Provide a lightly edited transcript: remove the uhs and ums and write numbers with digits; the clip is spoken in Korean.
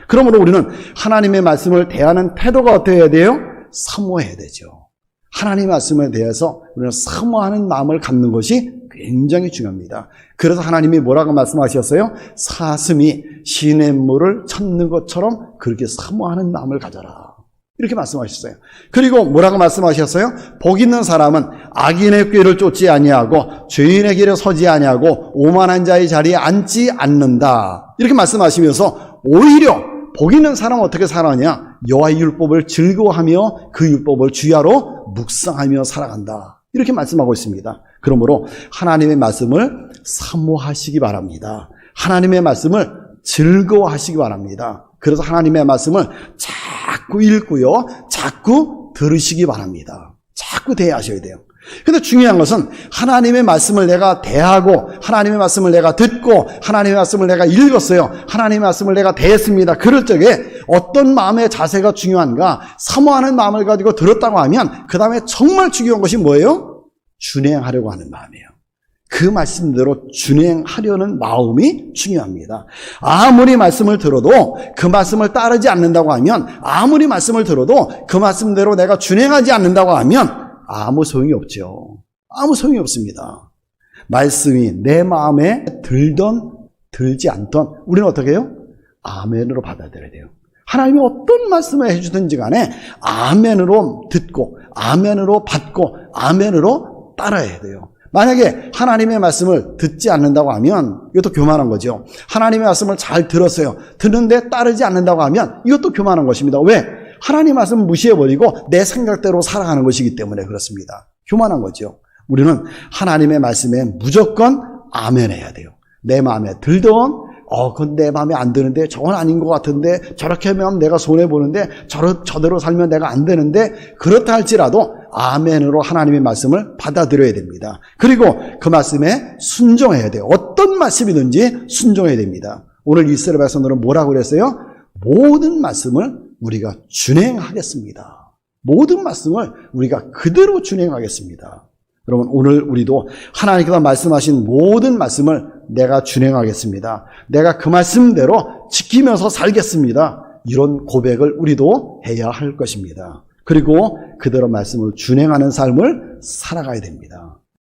그러므로 우리는 하나님의 말씀을 대하는 태도가 어떠해야 돼요? 사모해야 되죠. 하나님의 말씀에 대해서 우리는 사모하는 마음을 갖는 것이 굉장히 중요합니다. 그래서 하나님이 뭐라고 말씀하셨어요? 사슴이 시냇물을 찾는 것처럼 그렇게 사모하는 마음을 가져라. 이렇게 말씀하셨어요. 그리고 뭐라고 말씀하셨어요? 복 있는 사람은 악인의 꾀를 쫓지 아니하고 죄인의 길에 서지 아니하고 오만한 자의 자리에 앉지 않는다. 이렇게 말씀하시면서 오히려 복 있는 사람은 어떻게 살아가냐? 여호와의 율법을 즐거워하며 그 율법을 주야로 묵상하며 살아간다. 이렇게 말씀하고 있습니다. 그러므로 하나님의 말씀을 사모하시기 바랍니다. 하나님의 말씀을 즐거워하시기 바랍니다. 그래서 하나님의 말씀을 자꾸 읽고요. 자꾸 들으시기 바랍니다. 자꾸 대하셔야 돼요. 근데 중요한 것은 하나님의 말씀을 내가 대하고 하나님의 말씀을 내가 듣고 하나님의 말씀을 내가 읽었어요. 하나님의 말씀을 내가 대했습니다. 그럴 적에 어떤 마음의 자세가 중요한가? 사모하는 마음을 가지고 들었다고 하면 그 다음에 정말 중요한 것이 뭐예요? 준행하려고 하는 마음이에요. 그 말씀대로 준행하려는 마음이 중요합니다. 아무리 말씀을 들어도 그 말씀을 따르지 않는다고 하면, 아무리 말씀을 들어도 그 말씀대로 내가 준행하지 않는다고 하면 아무 소용이 없죠. 아무 소용이 없습니다. 말씀이 내 마음에 들던 들지 않던 우리는 어떻게 해요? 아멘으로 받아들여야 돼요. 하나님이 어떤 말씀을 해주든지 간에 아멘으로 듣고 아멘으로 받고 아멘으로 따라야 돼요. 만약에 하나님의 말씀을 듣지 않는다고 하면 이것도 교만한 거죠. 하나님의 말씀을 잘 들었어요. 듣는데 따르지 않는다고 하면 이것도 교만한 것입니다. 왜? 하나님의 말씀을 무시해버리고 내 생각대로 살아가는 것이기 때문에 그렇습니다. 교만한 거죠. 우리는 하나님의 말씀에 무조건 아멘해야 돼요. 내 마음에 들던 그건 내 마음에 안 드는데 저건 아닌 것 같은데 저렇게 하면 내가 손해보는데 저대로 살면 내가 안 되는데 그렇다 할지라도 아멘으로 하나님의 말씀을 받아들여야 됩니다. 그리고 그 말씀에 순종해야 돼요. 어떤 말씀이든지 순종해야 됩니다. 오늘 이스라엘 백성들은 뭐라고 그랬어요? 모든 말씀을 우리가 준행하겠습니다. 모든 말씀을 우리가 그대로 준행하겠습니다. 여러분 오늘 우리도 하나님께서 말씀하신 모든 말씀을 내가 준행하겠습니다. 내가 그 말씀대로 지키면서 살겠습니다. 이런 고백을 우리도 해야 할 것입니다. 그리고 그대로 말씀을 준행하는 삶을 살아가야 됩니다.